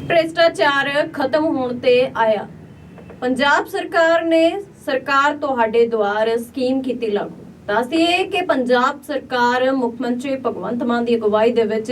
ਭ੍ਰਿਸ਼ਟਾਚਾਰ ਖਤਮ ਹੋਣ ਤੇ ਆਇਆ। ਪੰਜਾਬ ਸਰਕਾਰ ਨੇ ਸਰਕਾਰ ਤੁਹਾਡੇ ਦੁਆਰ ਸਕੀਮ ਕੀਤੀ ਲਾਗੂ। ਦੱਸਦੀਏ ਕਿ ਪੰਜਾਬ ਸਰਕਾਰ ਮੁੱਖ ਮੰਤਰੀ ਭਗਵੰਤ ਮਾਨ ਦੀ ਅਗਵਾਈ ਦੇ ਵਿੱਚ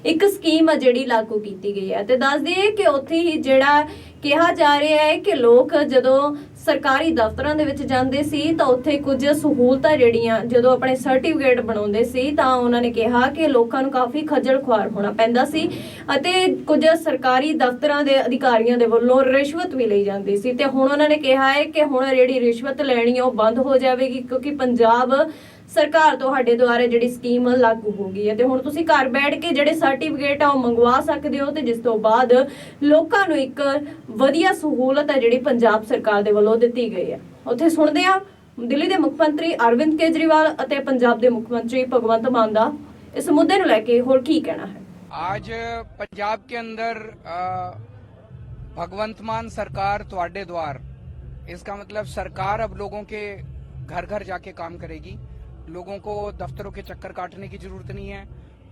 ਇੱਕ ਸਕੀਮ ਜਿਹੜੀ ਲਾਗੂ ਕੀਤੀ ਗਈ ਹੈ ਤੇ ਦੱਸਦੀਏ ਕਿ ਉੱਥੇ ਹੀ ਜਿਹੜਾ ਕਿਹਾ ਜਾ ਰਿਹਾ ਹੈ ਕਿ ਲੋਕ ਜਦੋਂ ਸਰਕਾਰੀ ਦਫ਼ਤਰਾਂ ਦੇ ਵਿੱਚ ਜਾਂਦੇ ਸੀ ਤਾਂ ਉੱਥੇ ਕੁਝ ਸਹੂਲਤਾਂ ਜਿਹੜੀਆਂ ਜਦੋਂ ਆਪਣੇ ਸਰਟੀਫਿਕੇਟ ਬਣਾਉਂਦੇ ਸੀ ਤਾਂ ਉਹਨਾਂ ਨੇ ਕਿਹਾ ਕਿ ਲੋਕਾਂ ਨੂੰ ਕਾਫੀ ਖੱਜਲ ਖੁਆਰ ਹੋਣਾ ਪੈਂਦਾ ਸੀ ਅਤੇ ਕੁਝ ਸਰਕਾਰੀ ਦਫ਼ਤਰਾਂ ਦੇ ਅਧਿਕਾਰੀਆਂ ਦੇ ਵੱਲੋਂ ਰਿਸ਼ਵਤ ਵੀ ਲਈ ਜਾਂਦੀ ਸੀ ਤੇ ਹੁਣ ਉਹਨਾਂ ਨੇ ਕਿਹਾ ਹੈ ਕਿ ਹੁਣ ਜਿਹੜੀ ਰਿਸ਼ਵਤ ਲੈਣੀ ਹੈ ਉਹ ਬੰਦ ਹੋ ਜਾਵੇਗੀ ਕਿਉਂਕਿ ਪੰਜਾਬ ਸਰਕਾਰ ਤੁਹਾਡੇ ਦੁਆਰਾ ਜਿਹੜੀ ਸਕੀਮ ਲਾਗੂ ਹੋ ਗਈ ਹੈ ਤੇ ਹੁਣ ਤੁਸੀਂ ਘਰ ਬੈਠ ਕੇ ਜਿਹੜੇ ਸਰਟੀਫਿਕੇਟ ਆ ਉਹ ਮੰਗਵਾ ਸਕਦੇ ਹੋ ਤੇ ਜਿਸ ਤੋਂ ਬਾਅਦ ਲੋਕਾਂ ਨੂੰ ਇੱਕ ਵਧੀਆ ਸਹੂਲਤ ਹੈ ਜਿਹੜੀ ਪੰਜਾਬ ਸਰਕਾਰ ਦੇ ਵੱਲੋਂ ਦਿੱਤੀ ਗਈ ਹੈ। ਉੱਥੇ ਸੁਣਦੇ ਆ ਦਿੱਲੀ ਦੇ ਮੁੱਖ ਮੰਤਰੀ ਅਰਵਿੰਦ ਕੇਜਰੀਵਾਲ ਅਤੇ ਪੰਜਾਬ ਦੇ ਮੁੱਖ ਮੰਤਰੀ ਭਗਵੰਤ ਮਾਨ ਦਾ इस मुद्दे को लेके और की कहना है। आज पंजाब के अंदर भगवंत मान सरकार ਤੁਹਾਡੇ द्वार, इसका मतलब सरकार अब लोगों के घर घर जाके काम करेगी। लोगों को दफ्तरों के चक्कर काटने की जरूरत नहीं है,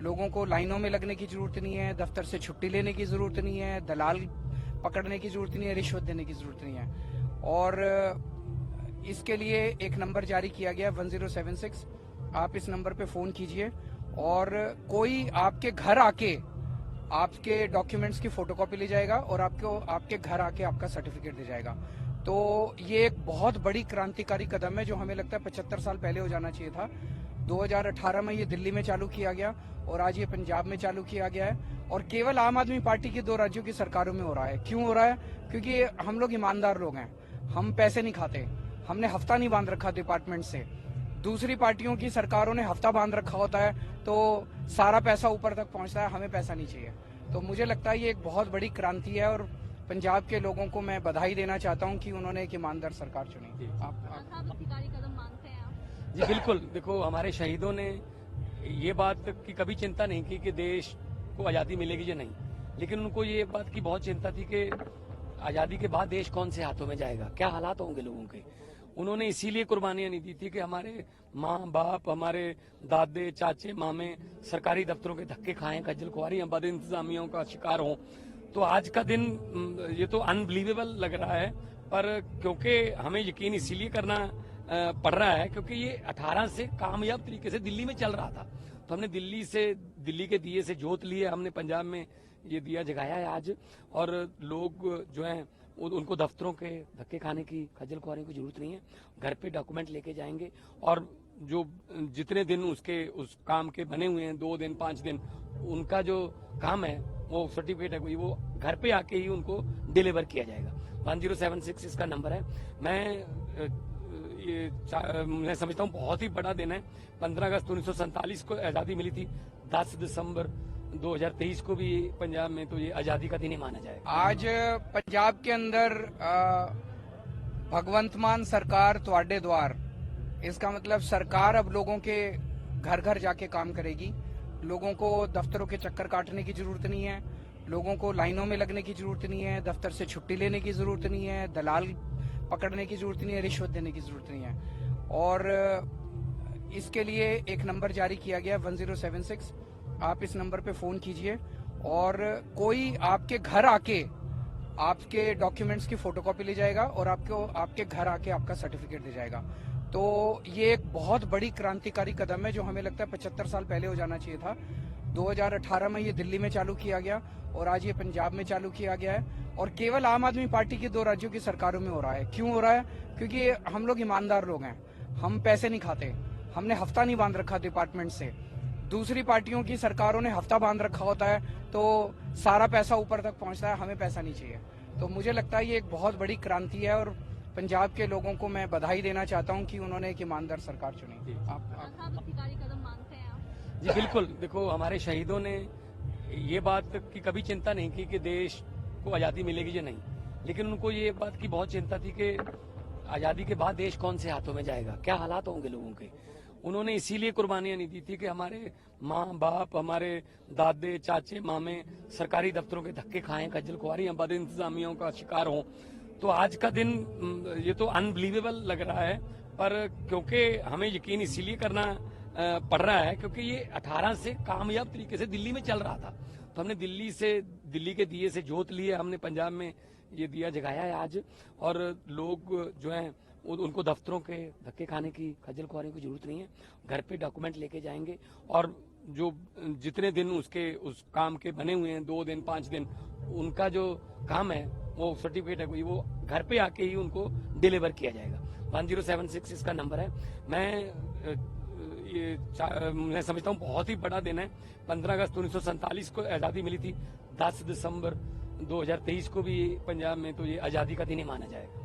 लोगों को लाइनों में लगने की जरूरत नहीं है, दफ्तर से छुट्टी लेने की जरूरत नहीं है, दलाल पकड़ने की जरूरत नहीं है, रिश्वत देने की जरूरत नहीं है। और इसके लिए एक नंबर जारी किया गया 1076। आप इस नंबर पे फोन कीजिए और कोई आपके घर आके आपके डॉक्यूमेंट्स की फोटोकॉपी ले जाएगा और आपको आपके घर आके आपका सर्टिफिकेट दे जाएगा। तो ये एक बहुत बड़ी क्रांतिकारी कदम है जो हमें लगता है 75 साल पहले हो जाना चाहिए था। 2018 में ये दिल्ली में चालू किया गया और आज ये पंजाब में चालू किया गया है और केवल आम आदमी पार्टी की 2 राज्यों की सरकारों में हो रहा है। क्यों हो रहा है? क्योंकि हम लोग ईमानदार लोग हैं, हम पैसे नहीं खाते, हमने हफ्ता नहीं बांध रखा डिपार्टमेंट से। दूसरी पार्टियों की सरकारों ने हफ्ता बांध रखा होता है तो सारा पैसा ऊपर तक पहुंचता है, हमें पैसा नहीं चाहिए। तो मुझे लगता है ये एक बहुत बड़ी क्रांति है और पंजाब के लोगों को मैं बधाई देना चाहता हूं कि उन्होंने एक ईमानदार सरकार चुनी। जी बिल्कुल, देखो हमारे शहीदों ने ये बात की कभी चिंता नहीं की कि देश को आज़ादी मिलेगी या नहीं, लेकिन उनको ये बात की बहुत चिंता थी कि आज़ादी के बाद देश कौन से हाथों में जाएगा, क्या हालात होंगे लोगों के। उन्होंने इसीलिए कुर्बानियां नहीं दी थी कि हमारे माँ बाप, हमारे दादे चाचे मामे सरकारी दफ्तरों के धक्के खाएं, खज्जल खुआरी बद इंतजामियों का शिकार हों। तो आज का दिन ये तो अनबिलीवेबल लग रहा है, पर क्योंकि हमें यकीन इसीलिए करना पड़ रहा है क्योंकि ये 18 से कामयाब तरीके से दिल्ली में चल रहा था। तो हमने दिल्ली के दिए से जोत लिए, हमने पंजाब में ये दिया जगाया है आज। और लोग जो हैं उनको दफ्तरों के धक्के खाने की, खज्जल खुआरी की जरूरत नहीं है, घर पे डॉक्यूमेंट लेके जाएंगे और जो जितने दिन उस काम के बने हुए हैं 2 दिन 5 दिन उनका जो काम है वो सर्टिफिकेट है कोई वो घर पे आके ही उनको डिलीवर किया जाएगा। 1076 इसका नंबर है। मैं समझता हूँ बहुत ही बड़ा दिन है। 15 अगस्त 1947 को आज़ादी मिली थी, 10 दिसंबर 2023 को भी पंजाब में तो ये आज़ादी का दिन ही माना जाएगा। आज पंजाब के अंदर भगवंत मान सरकार ਤੁਹਾਡੇ द्वार, इसका मतलब सरकार अब लोगों के घर घर जाके काम करेगी। लोगों को दफ्तरों के चक्कर काटने की जरूरत नहीं है, लोगों को लाइनों में लगने की जरूरत नहीं है, दफ्तर से छुट्टी लेने की जरूरत नहीं है, दलाल पकड़ने की जरूरत नहीं है, रिश्वत देने की जरूरत नहीं है। और इसके लिए एक नंबर जारी किया गया 1076। आप इस नंबर पे फोन कीजिए और कोई आपके घर आके आपके डॉक्यूमेंट्स की फोटोकॉपी ले जाएगा और आपको आपके घर आके आपका सर्टिफिकेट दे जाएगा। तो ये एक बहुत बड़ी क्रांतिकारी कदम है जो हमें लगता है 75 साल पहले हो जाना चाहिए था। 2018 में ये दिल्ली में चालू किया गया और आज ये पंजाब में चालू किया गया है और केवल आम आदमी पार्टी की 2 राज्यों की सरकारों में हो रहा है। क्यों हो रहा है? क्योंकि हम लोग ईमानदार लोग हैं, हम पैसे नहीं खाते, हमने हफ्ता नहीं बांध रखा डिपार्टमेंट से। दूसरी पार्टियों की सरकारों ने हफ्ता बांध रखा होता है तो सारा पैसा ऊपर तक पहुंचता है, हमें पैसा नहीं चाहिए। तो मुझे लगता है ये एक बहुत बड़ी क्रांति है और पंजाब के लोगों को मैं बधाई देना चाहता हूं कि उन्होंने एक ईमानदार सरकार चुनी। जी बिल्कुल, देखो हमारे शहीदों ने ये बात की कभी चिंता नहीं की कि देश को आज़ादी मिलेगी या नहीं, लेकिन उनको ये बात की बहुत चिंता थी कि आज़ादी के बाद देश कौन से हाथों में जाएगा, क्या हालात होंगे लोगों के। उन्होंने इसीलिए कुर्बानियां नहीं दी थी कि हमारे माँ बाप, हमारे दादे चाचे मामे सरकारी दफ्तरों के धक्के खाएं, खज्जल खुआरी बद इंतजामियों का शिकार हों। तो आज का दिन ये तो अनबिलीवेबल लग रहा है, पर क्योंकि हमें यकीन इसीलिए करना पड़ रहा है क्योंकि ये 18 से कामयाब तरीके से दिल्ली में चल रहा था। तो हमने दिल्ली के दिए से जोत लिए, हमने पंजाब में ये दिया जगाया है आज। और लोग जो हैं उनको दफ्तरों के धक्के खाने की, खज्जल खुआरी की जरूरत नहीं है। घर पे डॉक्यूमेंट लेके जाएंगे और जो जितने दिन उस काम के बने हुए हैं, 2 दिन 5 दिन, उनका जो काम है वो सर्टिफिकेट है कोई, वो घर पे आके ही उनको डिलीवर किया जाएगा। 1076 इसका नंबर है। मैं समझता हूँ बहुत ही बड़ा दिन है। 15 अगस्त 1947 को आज़ादी मिली थी, 10 दिसंबर 2023 को भी पंजाब में तो ये आज़ादी का दिन ही माना जाएगा।